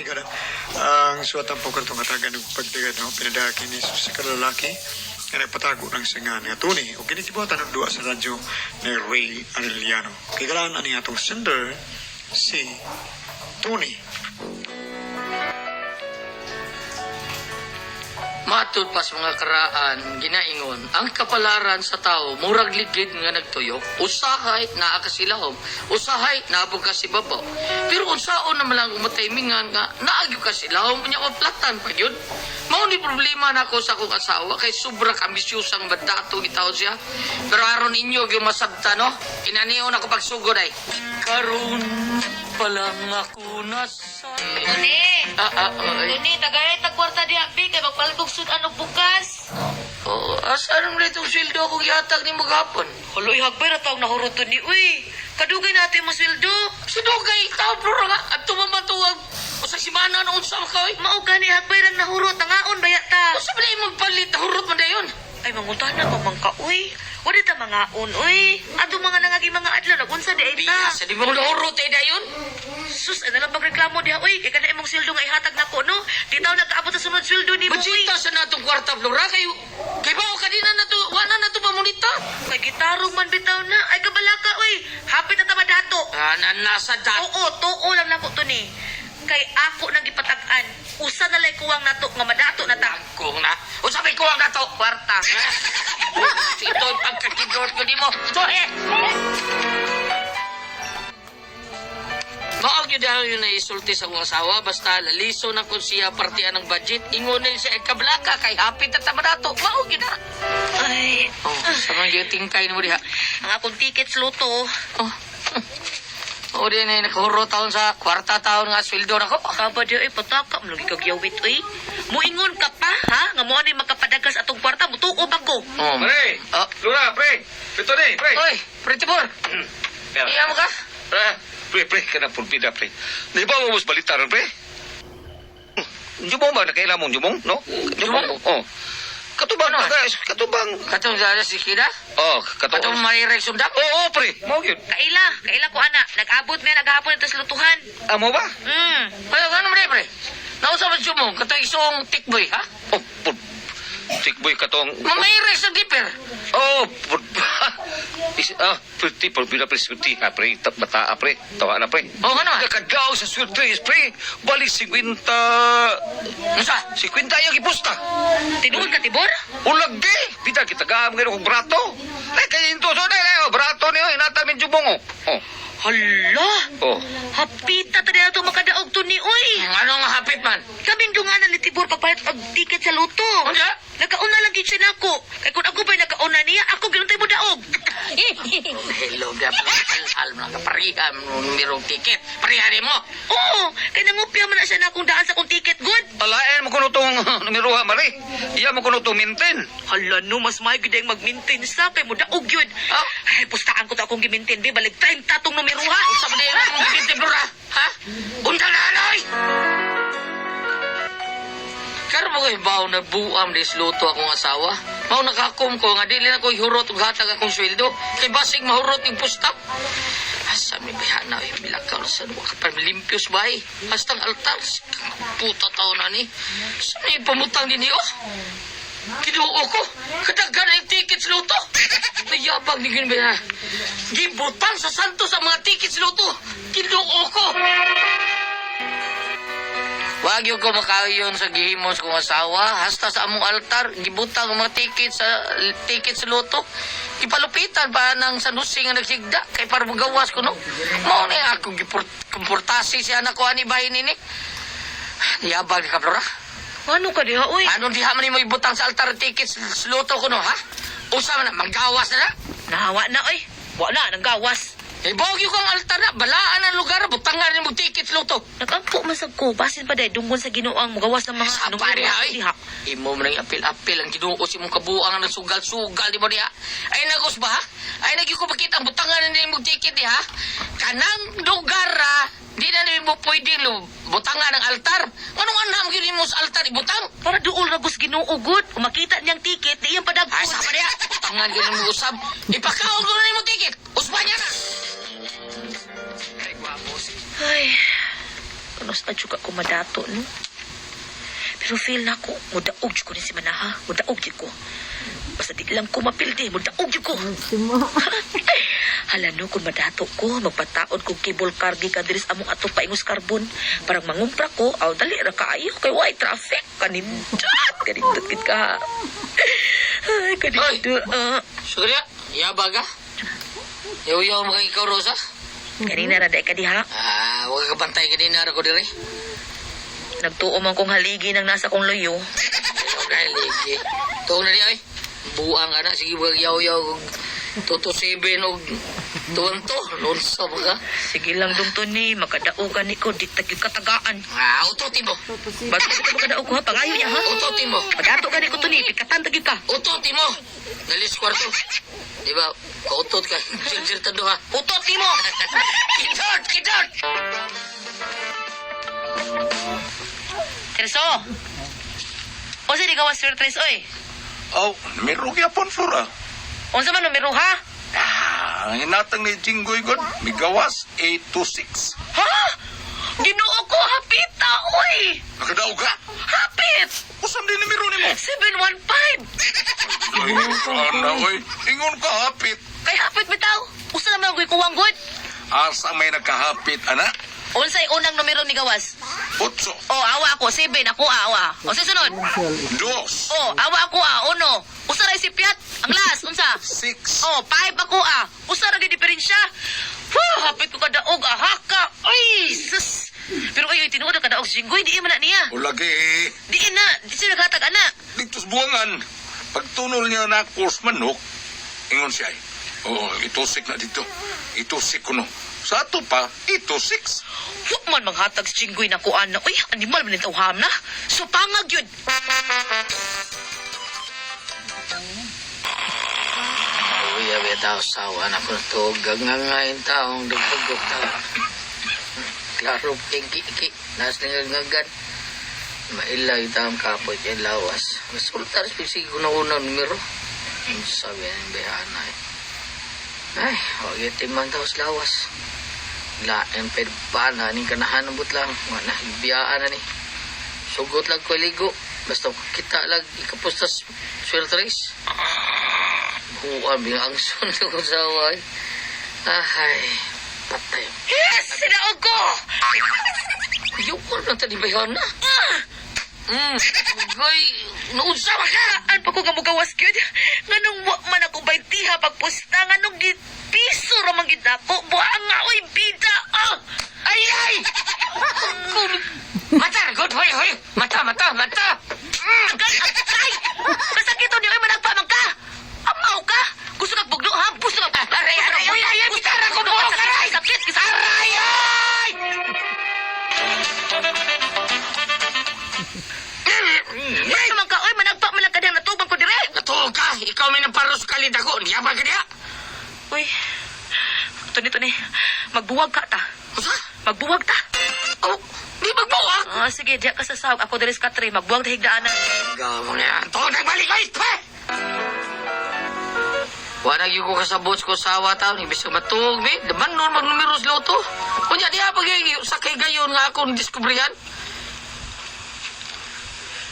amiga na. Ang suwatang po kartong katagan ng pagdagan no, pinadaki ni sa kalalaki nga nagpatago ng singan nga tuni o kinitibutan ng duwa sa radyo ni Ray Arellano. Kagalaan ani atong sender si Tony. Matud pa sa mga karaan, ginaingon, ang kapalaran sa tao, murag ligid nga nagtuyok, usahay na akasilahom, usahay na abog kasibabaw. Pero unsaon naman lang umatimingan nga, naagyo kasilahom, niya maplatan pa yun. Mao ni problema na ako sa akong asawa, kay sobra kambisyusang badato itaw siya. Pero aron inyo yung masabta, no? Inaniyon ako pagsugod ay, karon palang ako nasa... Tuni! Tuni, tagay tagkwarta di habi kay magpaligog sudan og bukas. Oh, asaan mo itong sweldo akong yatag ni maghapon? Huloy hagbay na tawag nahurot ni uy. Kadugay natin mo sweldo. Sinugay, tao plura nga, at tumamatuwag. O sa simana noon sa kaway. Mao gani hagbay lang nahurot tangaon baya ta. O sa balay magpalit, nahurot man na yun. Ay manguntahan na pa man ka uy. Wala ta mga uy. Ado mga nangagi mga adlaw nagunsa di ay ta. Biya, sa di mo nahurot eh na yun. Sus, ay nalang magreklamo diha uy. Kay kana imong sweldo nga ihatag nako no. Di taw nagkaabot sa sunod sweldo ni mo uy. Bajita sa natong kwarta plura kayo. Kay ba o kanina na to, wala na to pamunita. Kay gitarong man bitaw na. Ay kabalaka uy. Hapit na tama dato. Nasa dat. Oo, tuo lang nako to ni. Kay ako nang gipatag-an. Usa na lay kuwang nato nga madato na ta. Kung na. O sabi ko ang nato, kwarta. Ito ang pagkakidor ko di mo. So eh. Maog yun dahil yun na isulti sa kong asawa, basta laliso na kung siya partian ng budget, ingunin siya kablaka kay hapit at tamadato. Maog yun na. Ay. Oh, sa mga tingkay mo diha. Ang akong tickets luto. Oh. O din ay nakahuro taon sa kwarta taon nga sweldo na ko. Kaba di ay pataka mo lagi kag yawit uy. Muingon ka pa ha nga mo ani makapadagas atong kwarta mo tuo ba ko. Oh. Pre! Oh. Lura, pre! Ito ni, pre! Oy, pretty boy. Iya mo ka? Pre, ka na pulpida, pre. Di ba mo mas balitaran, pre? Jumong ba? Nakailan mong jumong, no? Jumong? Oh. Katubang, Ano? katubang. Katong dala si Kida? Oh, Katong katubang. marirek sumdak? Oo, pre. Mau yun. Kaila ko ana. Nag-abot na naghapon ito sa lutuhan. Amo ba? Kaya gano'n mo pre? Nausa ba siya mo? Katong isong tikboy, ha? Oh, tikboy katong... Mamayirek sa dipper. Oh, pretty, pulpida, pre, swerte, ha, pre. Bata, pre. Tawa na, pre. O, ano? Nakadaw sa swerte, pre. Balik 50... Nasa? 50 yung ipusta. Tinuod ka tibor? Ulag di. Bida kita gam ngayon kong brato. Ay, kaya yung tuso na yun. Brato niyo. Inatamin jubong. Oh. Hala! Oh. Hapita ta na ito makadaog to ni uy. Ano nga hapit man? Kaming dunganan ni Tibor pagpalit og ticket sa luto. Ano? Nakauna lang gid siya nako. Kay kung ako pa nakauna niya, ako ginuntay mo daog. Hello, Gablo. Alam lang ka pariha. Merong ticket. Pariha mo. Oo, kay nangupya man na siya na akong daan sa akong ticket good. Alain mo kuno tong numeroha, Mari. Iya mo kuno tong mintin. Hala no, mas may gid mag-maintain sa kay mo daog yun. Ah? Ay, pustaan ko to akong gi-maintain, be. Balik time tatong numero ha. Sa ba na yung ticket, Blura? Ha? Unta na, Anoy! Karo mo kayo ba na buam des luto akong asawa? Mao nakakom ko nga dili na ko ihurot ug hatag akong sweldo. Kay basig mahurot yung pusta. Asa mi bihana ay bilakaw sa duwa ka pa limpios ba eh. Hastang altar. Puta taon na ni. Sa may pamutang din niyo? Kinuo ko. Kadagan na yung tickets luto. Nayabang ni Ginbira. Gibutang sa santo sa mga tickets luto. Kinuo ko. Wag yung kumakayon sa gihimos kong asawa. Hasta sa among altar, gibutang ang mga tickets luto. Ipalupitan pa ng sanusing nga nagsigda. Kay para magawas ko, no? Mao na ako komportasi si anak ko ani bahin ini. Niyabang ni Kablora. Ano ka diha uy? Ano diha man mo ibutang sa altar tickets luto ko, no, ha? Usa man na, magawas na na. Nahawa na oy. Wa na nang gawas. Eh, bawag yung kang altar na. Balaan ang lugar. Butangan yung tickets luto. Nag-ampo masag ko. Basin pa dahil dungon sa ginoang magawas ng mga... Sa pari, ay. Imo mo nang apil-apil ang ginuo si mong kabuang ang nagsugal-sugal, di mo diha. Ay, nagos ba, ha? Ay, nagkikupakita ang butangan na yung ticket, di, ha? Kanang lugar, ha? Di na namin mo pwedeng butangan ng altar. Anong anam yun mo sa altar ibutang? Para dool na gus ginoo good. Kung makita niyang ticket, di iyang padagpon. Ay, sa pa diha. Butangan yun mo usab. Ipakaon ko na yung ticket. Usba niya na. Ay, ano Mas na juga ko madato, no? Pero feel na ko, mudaog ko ni si Manaha. Mudaog ko. Basta di lang ko mapildi, mudaog ko. Hala no, kung madato ko, magpataon kong cable car ka diris among ato paingos karbon. Parang mangumpra ko, aw dali ra kaayo kay why traffic kanindot kit ka. Ay kanindot. Surya, yaba ka? Yaw-yaw mga ikaw, Rosa? Kanina ra day ka diha. Huwag ka bantay kanina ra ko dire. Nagtuo man kong haligi nang nasa kong loyo. Okay, ligi. Tuong na di ay. Buang ka na. Sige, wag yaw-yaw kung 227 o 212. Lonsa mo ka. Sige lang dong to ni, makadaugan ni ko, di tagig katagaan. Ututin mo. Bakit ka makadaog ko ha? Pangayo niya ha? Ututin mo. Pagato ka ni ko to ni, pikatan tagig ka. Ututin mo. Dalis kwarto. Di ba? Kautot ka. Sir tado ha. Utot mo! Kitot! Terso! O di gawas Sir Tres, oy. Oh, numero gyapon flora. Unsa man numero ha? Hinatang ni Jinggoy god, migawas 826. Ha? Ginoo ko, hapita, oy! Nakadaog ka? Hapit! Usam din numero nimo. 715! Ay, ana oy. Ingon ka hapit. Kay hapit bitaw. Usa naman ako kuwang good. Asa may nakahapit ana? Unsay unang numero ni gawas? 8, Oh, awa ako, 7 ako awa. O susunod. 2, Oh, awa ako uno. Usa ra si Piat. Ang last, unsa? 6. Oh, 5 ako Usa ra gyud diferensya. Hapit ko kadaog haka. Ay, sus. Pero ayo tinuod ka daog singgoy di man na niya. O lagi, Di na, di siya naghatag ana. dito sa buwangan. Pagtunol niya na course manok, ingon siya. Oh, itusik na dito. Itusik ko no. Sa ato pa, itusik. Huwag man manghatag si Chingoy na kuan na. Uy, animal man ito ham na. So pangag yun. Uy, abe tao sawa na ko to. Gagangain taong dagpagok tao. Klaro, kinki-ki. Nasningagan. Mailay taong kapoy kay lawas. Resulta rin sige ko na unang numero. Sabi ng behana eh. Ay, huwag yung timang tao sa lawas. Lain pedbana ning kanahan ng butlang. Wala, ibiyaan na ni. Sugot lang ko ligo. Basta kita lang ikapustas swelteris. Buwan, bingang sundo ko sa away. Ay, patay. Yes! Sinaog ko! Yung ko lang tadi bayan na. Goy, naunsa ba ka? An pa ko nga mugawas gyud. Nganong wa man ako baytiha pagpusta nganong piso ra man gid ako. Buang nga oy bida. Ay, ay! Mata, good, hoy. Mata. Ay! Kasakito ni oy managpa man ka. Amaw ka. Gusto ka bugno ha? Gusto ka. Aray, bitara ko mo ka ray. Sakit kisa. Aray! Ay man ka oy managpa man lang kadang natubang ko dire. Natuog ka, ikaw may naparos kalid ako. Niya ba ka niya? Uy. Tuni. Magbuwag ka ta. Usa? Magbuwag ta. Oh, di magbawa. Sige, diya ka sa sahog. Ako diri sa katre. Magbuwag ta higdaanan. Gamo na yan. Tuod nagbalik ko ito. Wala yung ko kasabot ko sa awa tao. Ibig sa matug, be. Daman nun magnumero sa loto. Kunya, di apa sa kay gayon nga akong diskubrihan.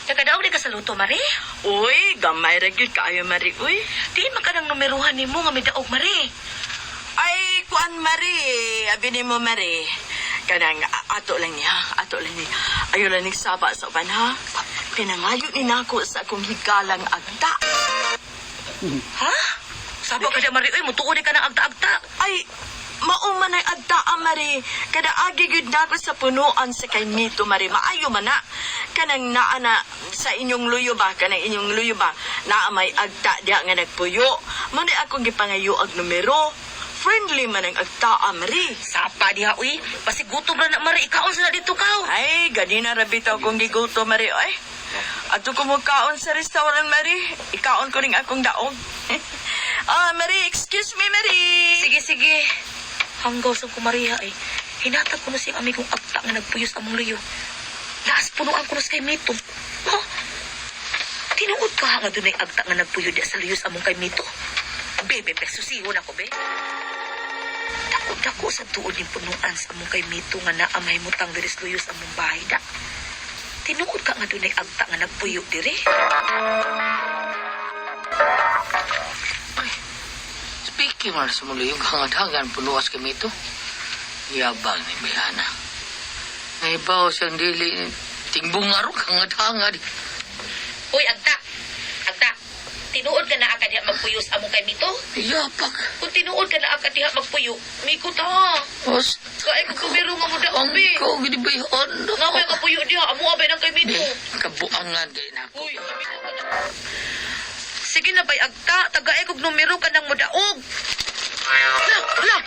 Nakadaog di ka sa luto, Mari? Uy, gamay ra gyud kaayo Mari, uy. Di man ka nang numeruhan ni mo nga may daog, Mari. Ay, kuan Mari, abi ni mo Mari. Kanang ato lang niya. Ayo lang ni saba sa uban ha. Pinangayo ni nako sa akong higalang agta. Ha? Sabo ka na, Mari. Uy, mutuon ka ng agta-agta. Ay, mauman ay agta Mari. Kada agi gyud nako sa punuan sa kay Nito Mari. Maayo man na. Kanang naana sa inyong luyo ba? Naa may agta diya nga nagpuyo. Muna akong gipangayo ag numero. Friendly man ang agta Mari. Sapa diha, uy. Pasigutom na na, Mari. Ikaon sila dito, kao. Ay, ganina rabitaw kong giguto, Mari. Ay, ato ko mo kaon sa restaurant, Mari. Ikaon ko rin akong daog. Mari, excuse me, Mari. Sige. Hanggaw sa kumariha, eh. Hinatag ko na siyang amigong agta nga nagpuyos among luyo. Laas punuan ko na sa kay Mito. Ha? Tinuod ka nga doon ay agta nga nagpuyo di sa luyos among kay Mito. Bebe, susiho na ko, be. Dako-dako sa tuod ni punuan sa among kay Mito nga naamay mo tang diris luyo sa among bahay da. Tinuod ka nga dunay agta nga nagpuyo diri. Speaking man sa muli yung hangat-hangan punuas kami ito. Yabang ni Bayana. Naibaw siyang dili. Tingbong nga ro hangat-hangad. Uy, agta! Agta! Tinuod ka na akad diha magpuyo sa among kay Mito? Yapak. Kung tinuod ka na akad diha magpuyo, mikot ha. Os. Kaya ko kumiro nga mo da Ang ubi. ko gini bayon. Nga may kapuyo diha, amo abay ng kay Mito. Kabuangan kay na. Uy, sige na bay agta, tagaay kog numero ka nang modaog. La!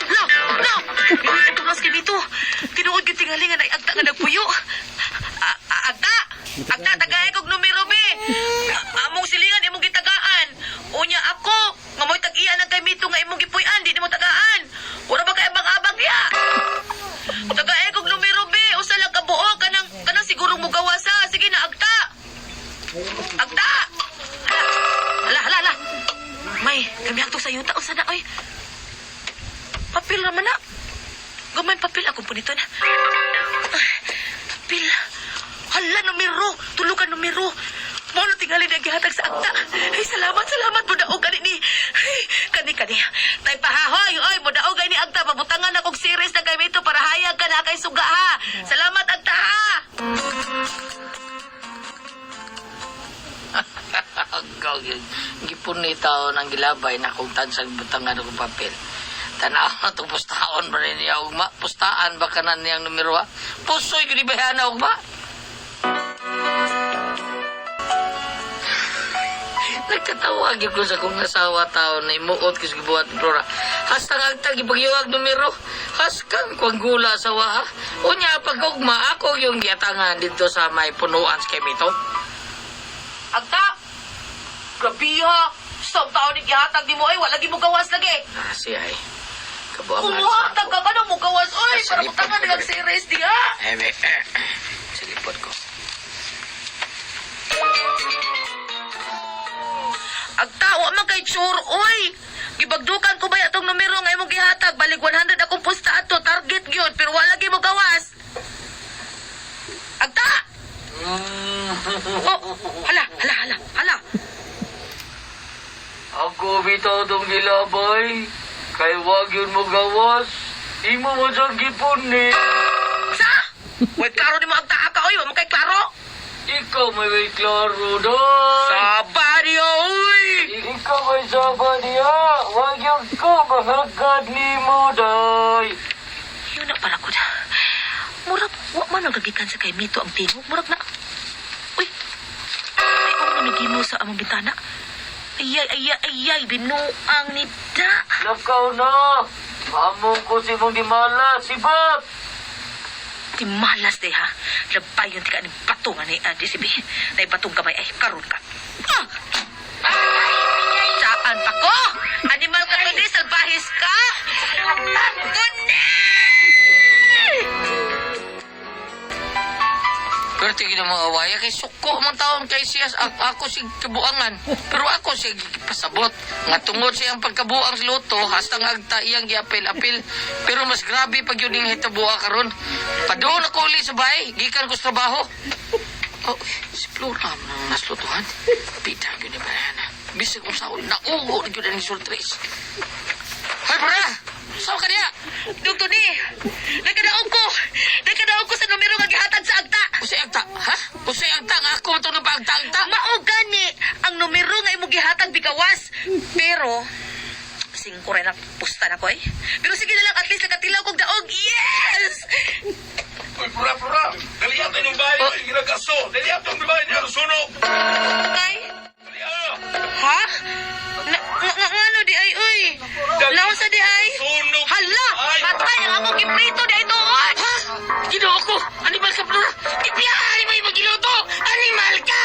Ito mas dito. Tinuod gyud tingali nga nay agta nga nagpuyo. Agta! Agta, tagaay kog numero be. Among silingan imong gitagaan. Unya ako, nga mo'y tag-iya ng kay Mito nga imong gipuy-an, di mo tagaan. Wala ba kay abang-abang ya? Tagaay kog numero be, usa lang kabuo kanang siguro mo gawasa. Sige na agta. Agta! Hala. May, kami ato sa yuta. Unsa na, oy? Papel naman na. Gamay papel ako po nito na. Papel. Hala, numero. Tulukan numero. Molo tingali na gihatag sa akta. Ay, salamat mo daog kani ni. Ay, kani. Tay pahahoy, oy, mo daog ni agta. Pabutangan akong series na kay Mito para hayag ka na kay suga ha. Salamat agta ha. Agaw yun. Gipon ni tao ng gilabay na kung tansang butangan akong papel. Tanaw na itong pustaon ba rin niya, ugma? Pustaan ba kanan niyang numero ha? Pusoy ko ni Bayana, ugma? Nagkatawag yun ko sa kong asawa tao na imuot ko sa gibuhat ni Flora. Hasta nga agtag ipagyawag numero. Haskan ko ang gula asawa ha. Unya pag ugma, ako yung giatangan dito sa may punuan sa Mito. Agta! Grabe ha! Sa taon ni gihatag di mo ay wala gi mo gawas lagi. Siya ay. Kabuangan Umuhatag ka ka mo gawas oy Sa para lipod butangan ko, nilang dali. series diha. Sa lipod ko. Agta wa man kay sure oy. Gibagdukan ko ba atong numero nga imong gihatag balik 100 akong pusta ato target gyud pero wala gi mo gawas. Agta! Oh, hala. Ako bitaw tong gilabay. Kay wag yun mo gawas. Imo mo dyan gipon ni. Sa? Wait, klaro ni mo agta ka oy, wa man kay klaro. Ikaw may klaro doy. Sabari oy. Ikaw may saban niya. Wag yun ko mahagad ni mo doy. Yun na pala ko na. Murag, wa man nagagikan sa kay Mito ang tingog. Murag na. Uy, ay ang namigimo sa among bintana. Ayay, binuang ni Da. Lakaw na. Among ko si mong di malas. Sibak. Di malas de ha. Labay yung tika ni batungan ni Adi Sibi. Na batong kamay ay karon ka. Ah! Saan pa ko? Animal ka kundi, salbahis ka? Kundi! Pero tingin na mga awaya kay suko mang taon kay siya ako si kabuangan. Pero ako si pasabot. Nga tungod siyang pagkabuang sa luto hasta nga agta iyang giapil-apil. Pero mas grabe pag yun yung hitabuha karon. Padoon ako uli sa bahay. Gikan ko sa trabaho. Oh, si Flora nang naslutuhan. Pita yun ni Bayana. Bisig kong saol. Naugo na yun ang sultris. Hoy, Flora! Saan ka niya? Dugto ni! Nagkadaog ko sa numero nga gihatag sa agta! Usay agta, ha? Usay agta nga ako ito na ba agta-agta? Mao gani ang numero nga imong gihatag bigawas. Pero 5 rin ang pusta na ko eh. Pero sige na lang at least nakatilaw kog daog. Yes! Uy, Flora. Daliatan yung bahay Oh. yung ginagaso. Daliatan yung bahay niya. Sunog. Kay? Daliatan. Ha? Ngano di ay uy? Laon sa di ay? Sunog. Hala! Matay ang among giprito di ay tuon! Ha? Ginoo ko! Animal ka, Flora! Ipiyahan mo yung magiluto! Animal ka!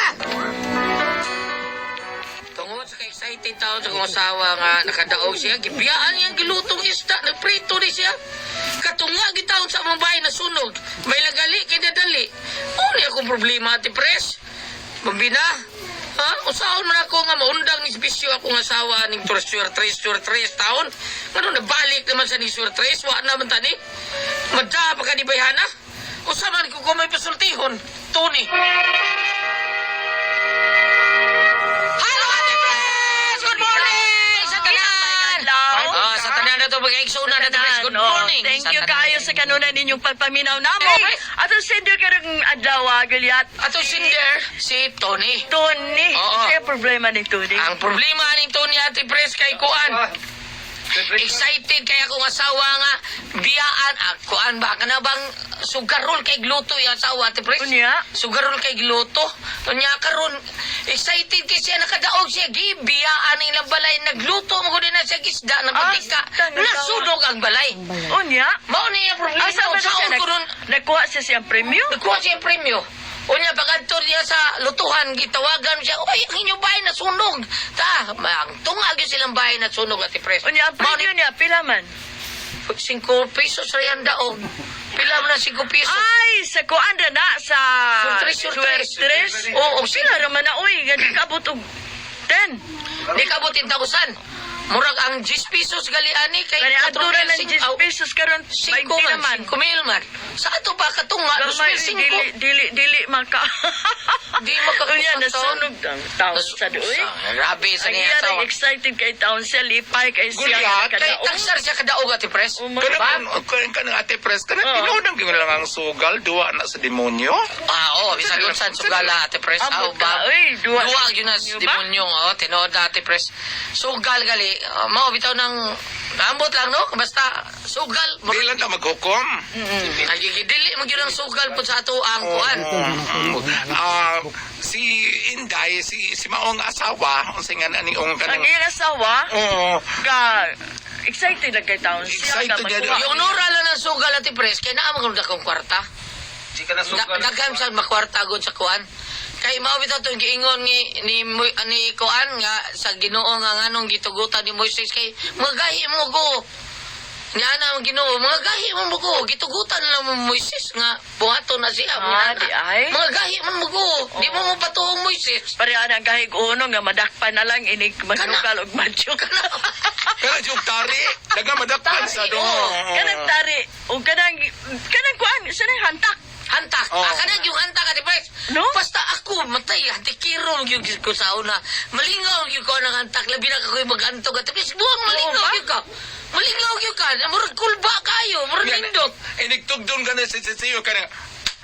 Tungod sa ka-excited taon sa kong asawa nga nakadaog siya, gibiyaan niyang gilutong isda, nagprito ni siya. Katunga gitaon sa among bahay na sunog. May lagali kay dadali. Uli akong problema, Ate Pres. Mambina, Ha? Usaon man ako nga maundang ni bisyo akong asawa ning Suer 3 taon. Ano nabalik naman sa ni Suer 3, wa naman tani. Madya pa ka ni bayhana. Usa man ko may pasultihon. Tony. Hello, Ate Pres! Good morning! Sa tanan! Sa tanan na to, mag-eksona na to, Pres. Good morning! Thank Sa you tanan. kayo sa kanuna ninyong pagpaminaw namo. Hey! Ato sender ka rin adlaw, Goliath. Ato sinder, si Tony. Tony. Oo. Kaya problema ni Tony. Ang problema ni Tony, Ate Pres, kay Kuan. Excited kaya akong asawa nga biyaan. Kuan ba? Kana bang sugarol kay gluto yung asawa, Ate Pres? Unya? Sugarol kay gluto. Unya karon excited kay siya nakadaog siya. Gibiyaan ang ilang balay. Nagluto mo ko din na siya gisda ng patika. tanga- Nasunog ang balay. Unya? Mao ni yung problema. Asa ba Saon siya ko nun. nakuha siya siyang premyo? Nagkuha siya yung premyo. Unya, pag-adto niya sa lutuhan, gitawagan siya, uy, ang inyong bahay na sunog. Ang tungag yun silang bahay na sunog, Ate Pres. Unya, ang premyo niya, pila man? 5 pesos ra yan daog. Pila mo na 5 pesos. Ay, sa kuanda na, sa... Surtres. Oo, pila naman na, uy, gandi kabot og 10. Di ka butin tagusan. Murag ang 10 pesos galiani kay Kani adura ng 10 aw, pesos karon 5 20 naman. 5 mil man. Sa ato ba katunga, Gamay, 2005. dili maka. Di maka- Unya, nasunog ang taon sa doy. Grabe sa Ang niya iya asawa. excited kay taon siya, lipay kay siya. Goliath, Kay taksar siya kadaog, Ate Pres. Kanang Ate Pres, kanang Oo. tinunang gyud lang ang sugal, duwa na sa demonyo. Oo, bisag unsan sugala, Ate Pres. Ambot Aw, ka, ba? uy, duwa Duwa yun na Diba? demonyo, tinood na, Ate Pres. Sugal gali, mao bitaw ng ambot lang, no? Basta, sugal. Di lang ta maghukom. Nagigidili, magyun ang sugal po sa ato ang kuan. Si Inday, si maong asawa, unsay nga ni ong Ang kanang iyang asawa, Oo. ga excited na kay taon siya. Excited ga yan. magkuha. Yung nura lang ng sugal, Ate Pres, kaya naamang kung dakong kwarta. Dagham sa makwarta gud sa kuan. Kay mao bitaw tong giingon ni kuan nga sa Ginoo nga nganong gitugutan ni Moises kay magahi mo ko. Nga na ang Ginoo, mga gahi mo ko, gitugutan lang mo Moises nga buhaton na siya. Di ay. Mga gahi mo ko, di mo patuong Moises. Pareha ang kahig uno nga madakpan na lang inig manugal og madyo. Kana jug tari, daga madakpan sa do. Kanang tari, o kanang kuan, sa nang hantak. Hantak. Oh. Kanang yung hantak, Ate Pres. No? Basta ako, matay, hantikiro yung ko sa una. Malingaw yung ko ng hantak. Labi na kako'y mag-antog. Ate Pres, buwang malingaw ba? yung ka. Malingaw yung ka. Murag kulba kayo. Murag lindot. Inigtugdon ka na sa siyo ka na.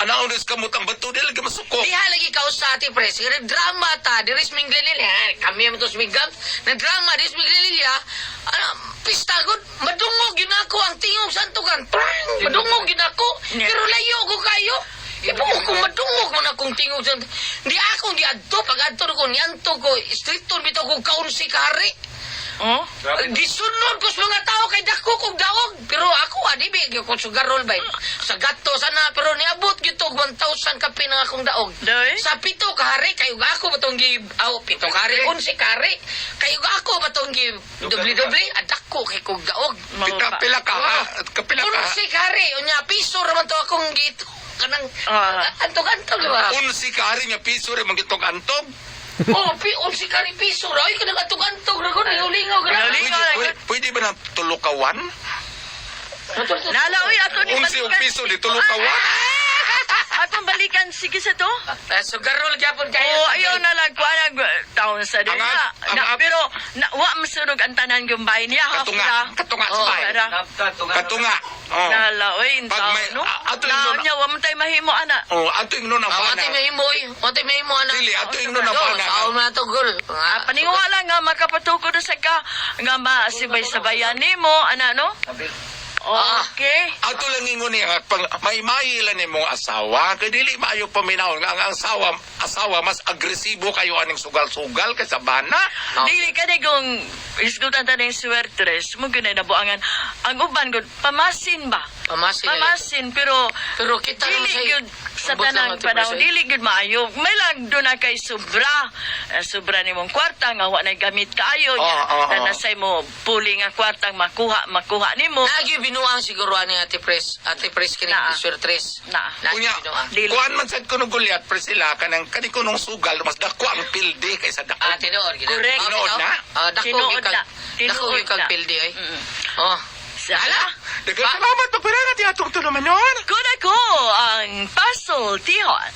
Anaon is kamot ang bato, di lagi masuko. Diha lagi ka sa Ate Pres. Drama ta. Diris ming glililya. Kami mo to smigam. Nag-drama. Diris ming glililya. Pista good. Madungog yun ako. Ang tingog sa antugan. Prang! Madungog yun ako. Yeah. Pero layo ko kayo. Ipo ko madungog man akong tingog sa di akong di adto. Pag adto ko niyanto ko. Stricto bitaw ko kaunsi kahari. Oh? Gisunod ko sa mga tao kay dako kog daog. Pero ako adibi ko sugarol ba. Sa gato sana pero niabot gyud og 1,000 kape ng akong daog. Doy? Sa pito kahari kayo ako batong gi pito kahari 11 kahari. Kayo ako batong gi dubli-dubli adako kay kog daog. Kapila ka, kapila ka. 11 kahari unya piso ra man to akong gito. Kanang antog-antog ba? Unsi ka rin nga piso rin magitong antog. Oh, 11 kahari piso ra. Ay kanang antog-antog ra gud lingaw Pwede ba na tulukawan? Nala, uy, ato ni Unsi o piso di tulukawan? Atong balikan, sige sa to. Sugarol gyapon kayo. Oo, ayaw na lang kuha ng taon sa Ang dila. ang- Pero, wa masunog ang tanan yung bahay niya. Katunga sa bahay. Katunga. Oh. Nala, uy, yung Pag taon, may- no? ato yung Naon nuna- niya, wa mo tayo mahimo, ana. Oh, ato yung nun ang Wate pana. may himoy. Wate may himo anak. Dili, ato yung nun ang Yo, pana. sao na to gul. Paningawa lang nga, makapatuko na sa ka, nga masibay-sabayan ni mo, ana, no? Okay. Ato lang ingon niya, pag may mailan ni mong asawa, kaya dili maayo paminahon nga ang asawa mas agresibo kayo aning sugal-sugal kaysa bana. Dili ka na kung isgutan ta ng swertres, mo ginay na buangan. Ang uban, gud pamasin ba? Pamasin na ito. Pamasin, pero Pero kita naman dili sa'yo. gyud sa Abot lang tanang natin, panahon, Presay. dili gyud maayo. May lang doon na kay sobra. Sobra ni mong kwarta, nga wa na gamit kaayo niya. Na nasay mo puli nga kwartang makuha nimo. Lagi binuang siguro ani Ate Pres. Ate Pres kini Naa. Swertres. Naa. Lagi Kunya, binuang. Dili. kuan man sad ko nung gulyat, Priscilla, kanang kani ko nung sugal, mas dako ang pilde kaysa dako. Ah, tinuod gina. Correct. Oh, Tinuod na? Dako Tinuod gyud kag na. dako Tinuod gyud kag na. pildi ay. Mm. Oh. Hala? Daghang salamat, magpira nga ti atong tulumanon. Kuna ko ang Puzzle Tihon.